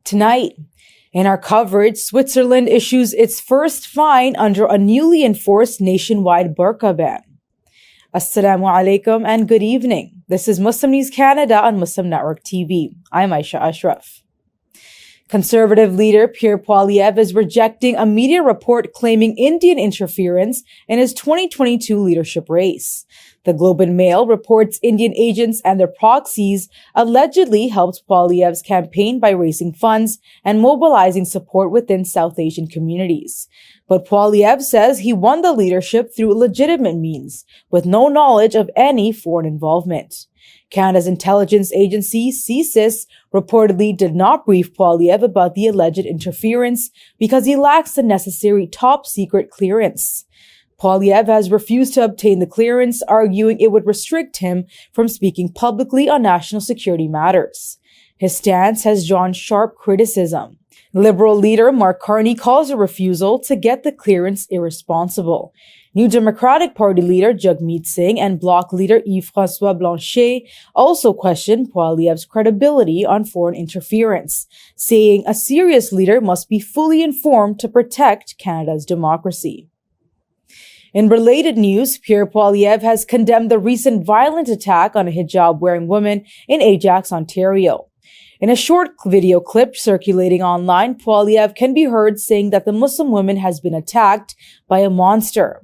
Tonight, in our coverage, Switzerland issues its first fine under a newly enforced nationwide burqa ban. Assalamu alaikum and good evening. This is Muslim News Canada on Muslim Network TV. I'm Aisha Ashraf. Conservative leader Pierre Poilievre is rejecting a media report claiming Indian interference in his 2022 leadership race. The Globe and Mail reports Indian agents and their proxies allegedly helped Poilievre's campaign by raising funds and mobilizing support within South Asian communities. But Poilievre says he won the leadership through legitimate means, with no knowledge of any foreign involvement. Canada's intelligence agency, CSIS, reportedly did not brief Poilievre about the alleged interference because he lacks the necessary top-secret clearance. Poilievre has refused to obtain the clearance, arguing it would restrict him from speaking publicly on national security matters. His stance has drawn sharp criticism. Liberal leader Mark Carney calls a refusal to get the clearance irresponsible. New Democratic Party leader Jagmeet Singh and Bloc leader Yves-François Blanchet also questioned Poilievre's credibility on foreign interference, saying a serious leader must be fully informed to protect Canada's democracy. In related news, Pierre Poilievre has condemned the recent violent attack on a hijab-wearing woman in Ajax, Ontario. In a short video clip circulating online, Poilievre can be heard saying that the Muslim woman has been attacked by a monster.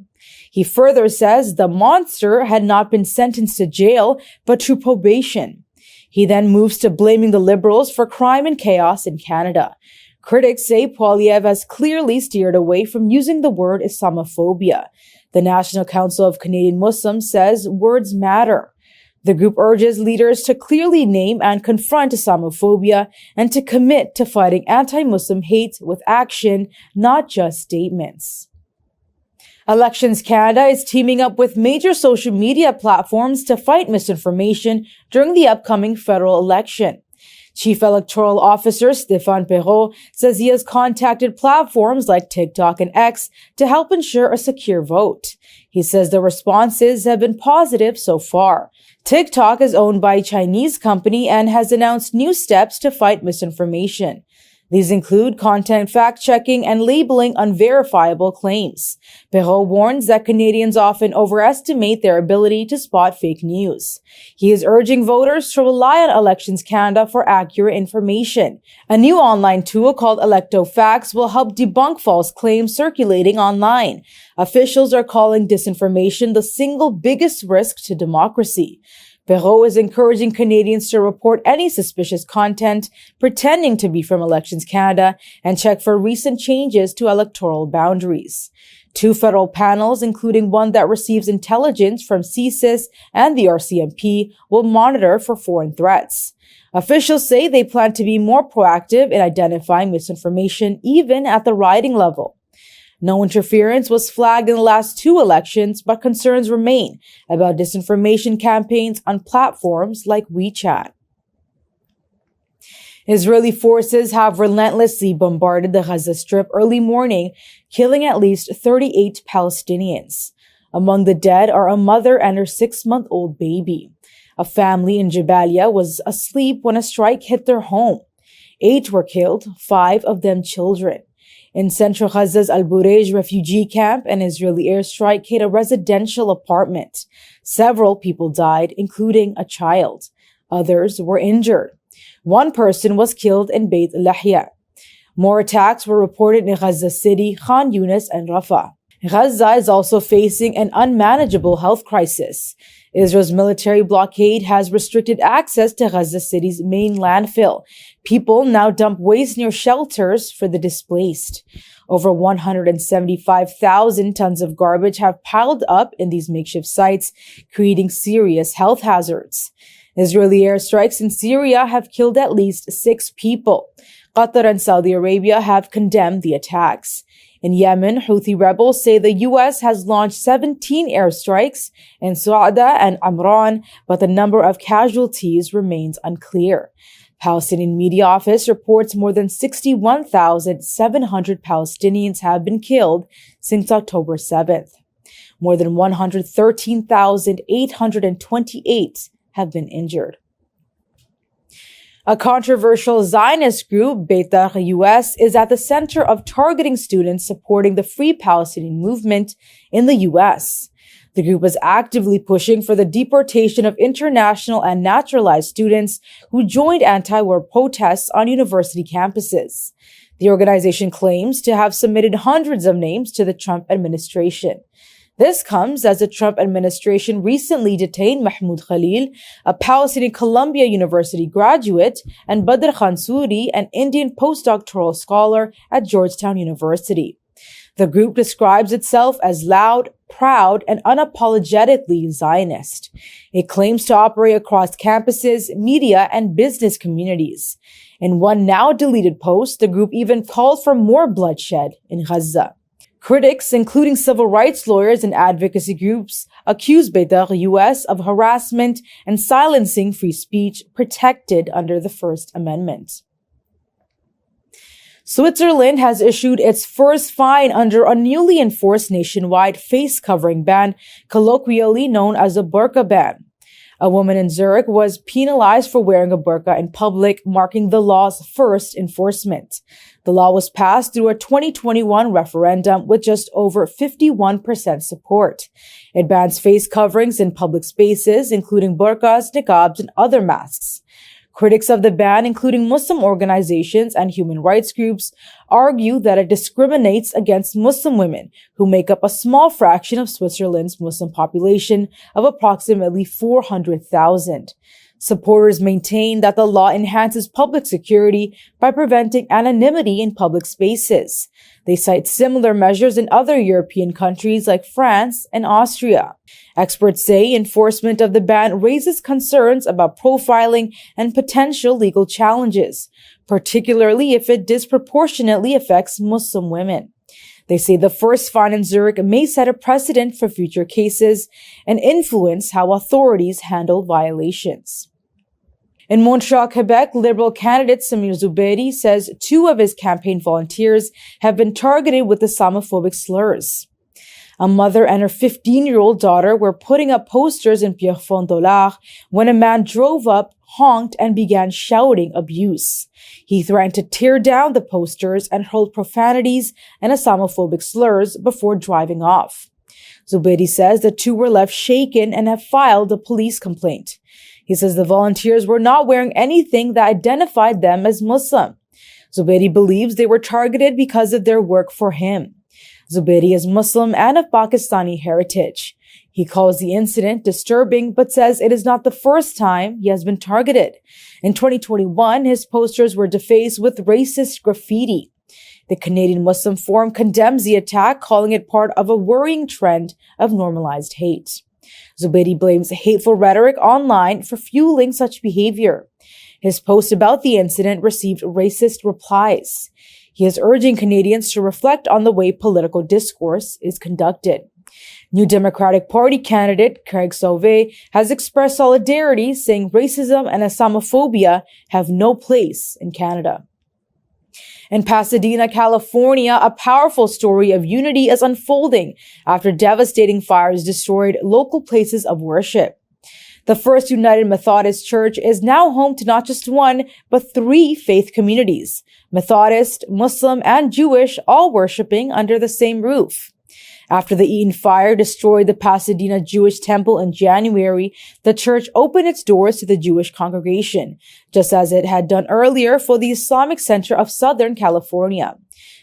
He further says the monster had not been sentenced to jail, but to probation. He then moves to blaming the Liberals for crime and chaos in Canada. Critics say Poilievre has clearly steered away from using the word Islamophobia. The National Council of Canadian Muslims says words matter. The group urges leaders to clearly name and confront Islamophobia and to commit to fighting anti-Muslim hate with action, not just statements. Elections Canada is teaming up with major social media platforms to fight misinformation during the upcoming federal election. Chief Electoral Officer Stéphane Perrault says he has contacted platforms like TikTok and X to help ensure a secure vote. He says the responses have been positive so far. TikTok is owned by a Chinese company and has announced new steps to fight misinformation. These include content fact-checking and labeling unverifiable claims. Perrault warns that Canadians often overestimate their ability to spot fake news. He is urging voters to rely on Elections Canada for accurate information. A new online tool called Electofacts will help debunk false claims circulating online. Officials are calling disinformation the single biggest risk to democracy. Perrault is encouraging Canadians to report any suspicious content pretending to be from Elections Canada and check for recent changes to electoral boundaries. Two federal panels, including one that receives intelligence from CSIS and the RCMP, will monitor for foreign threats. Officials say they plan to be more proactive in identifying misinformation even at the riding level. No interference was flagged in the last two elections, but concerns remain about disinformation campaigns on platforms like WeChat. Israeli forces have relentlessly bombarded the Gaza Strip early morning, killing at least 38 Palestinians. Among the dead are a mother and her 6-month-old baby. A family in Jabalia was asleep when a strike hit their home. 8 were killed, 5 of them children. In central Gaza's Al-Burej refugee camp, an Israeli airstrike hit a residential apartment. Several people died, including a child. Others were injured. One person was killed in Beit Lahya. More attacks were reported in Gaza City, Khan Yunis, and Rafah. Gaza is also facing an unmanageable health crisis. Israel's military blockade has restricted access to Gaza City's main landfill. People now dump waste near shelters for the displaced. Over 175,000 tons of garbage have piled up in these makeshift sites, creating serious health hazards. Israeli airstrikes in Syria have killed at least 6 people. Qatar and Saudi Arabia have condemned the attacks. In Yemen, Houthi rebels say the U.S. has launched 17 airstrikes in Su'ada and Amran, but the number of casualties remains unclear. Palestinian Media Office reports more than 61,700 Palestinians have been killed since October 7th. More than 113,828 have been injured. A controversial Zionist group, Betar US, is at the center of targeting students supporting the Free Palestinian movement in the US. The group is actively pushing for the deportation of international and naturalized students who joined anti-war protests on university campuses. The organization claims to have submitted hundreds of names to the Trump administration. This comes as the Trump administration recently detained Mahmoud Khalil, a Palestinian Columbia University graduate, and Badr Khansuri, an Indian postdoctoral scholar at Georgetown University. The group describes itself as loud, proud, and unapologetically Zionist. It claims to operate across campuses, media, and business communities. In one now deleted post, the group even called for more bloodshed in Gaza. Critics, including civil rights lawyers and advocacy groups, accuse Betar US of harassment and silencing free speech protected under the First Amendment. Switzerland has issued its first fine under a newly enforced nationwide face covering ban, colloquially known as a Burqa ban. A woman in Zurich was penalized for wearing a burqa in public, marking the law's first enforcement. The law was passed through a 2021 referendum with just over 51% support. It bans face coverings in public spaces, including burqas, niqabs, and other masks. Critics of the ban, including Muslim organizations and human rights groups, argue that it discriminates against Muslim women, who make up a small fraction of Switzerland's Muslim population of approximately 400,000. Supporters maintain that the law enhances public security by preventing anonymity in public spaces. They cite similar measures in other European countries like France and Austria. Experts say enforcement of the ban raises concerns about profiling and potential legal challenges, particularly if it disproportionately affects Muslim women. They say the first fine in Zurich may set a precedent for future cases and influence how authorities handle violations. In Montreal, Quebec, Liberal candidate Samir Zubeidi says 2 of his campaign volunteers have been targeted with Islamophobic slurs. A mother and her 15-year-old daughter were putting up posters in Pierrefonds-Dollard when a man drove up, honked, and began shouting abuse. He threatened to tear down the posters and hurled profanities and Islamophobic slurs before driving off. Zubeidi says the 2 were left shaken and have filed a police complaint. He says the volunteers were not wearing anything that identified them as Muslim. Zubeidi believes they were targeted because of their work for him. Zubeidi is Muslim and of Pakistani heritage. He calls the incident disturbing, but says it is not the first time he has been targeted. In 2021, his posters were defaced with racist graffiti. The Canadian Muslim Forum condemns the attack, calling it part of a worrying trend of normalized hate. Zubeidi blames hateful rhetoric online for fueling such behavior. His post about the incident received racist replies. He is urging Canadians to reflect on the way political discourse is conducted. New Democratic Party candidate Craig Sauvé has expressed solidarity, saying racism and Islamophobia have no place in Canada. In Pasadena, California, a powerful story of unity is unfolding after devastating fires destroyed local places of worship. The First United Methodist Church is now home to not just 1, but 3 faith communities, Methodist, Muslim, and Jewish, all worshiping under the same roof. After the Eaton fire destroyed the Pasadena Jewish Temple in January, the church opened its doors to the Jewish congregation, just as it had done earlier for the Islamic Center of Southern California.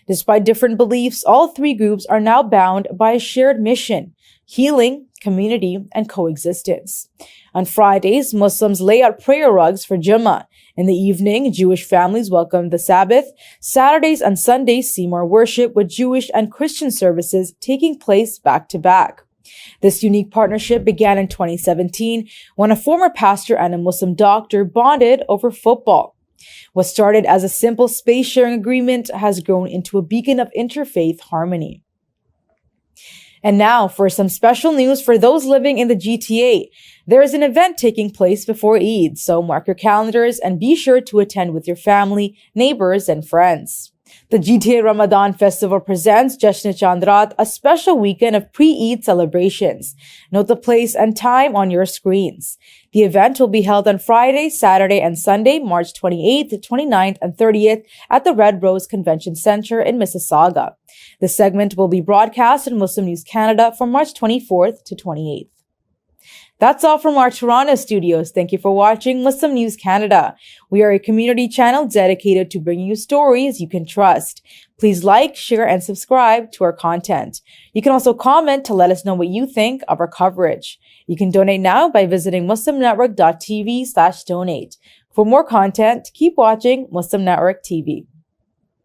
Despite different beliefs, all 3 groups are now bound by a shared mission: healing, community, and coexistence. On Fridays, Muslims lay out prayer rugs for Jummah. In the evening, Jewish families welcome the Sabbath. Saturdays and Sundays see more worship, with Jewish and Christian services taking place back to back. This unique partnership began in 2017 when a former pastor and a Muslim doctor bonded over football. What started as a simple space-sharing agreement has grown into a beacon of interfaith harmony. And now for some special news for those living in the GTA. There is an event taking place before Eid, so mark your calendars and be sure to attend with your family, neighbors, and friends. The GTA Ramadan Festival presents Jasn-e-Chandrat, a special weekend of pre-Eid celebrations. Note the place and time on your screens. The event will be held on Friday, Saturday, and Sunday, March 28th, 29th, and 30th at the Red Rose Convention Center in Mississauga. The segment will be broadcast in Muslim News Canada from March 24th to 28th. That's all from our Toronto studios. Thank you for watching Muslim News Canada. We are a community channel dedicated to bringing you stories you can trust. Please like, share, and subscribe to our content. You can also comment to let us know what you think of our coverage. You can donate now by visiting muslimnetwork.tv/donate. For more content, keep watching Muslim Network TV.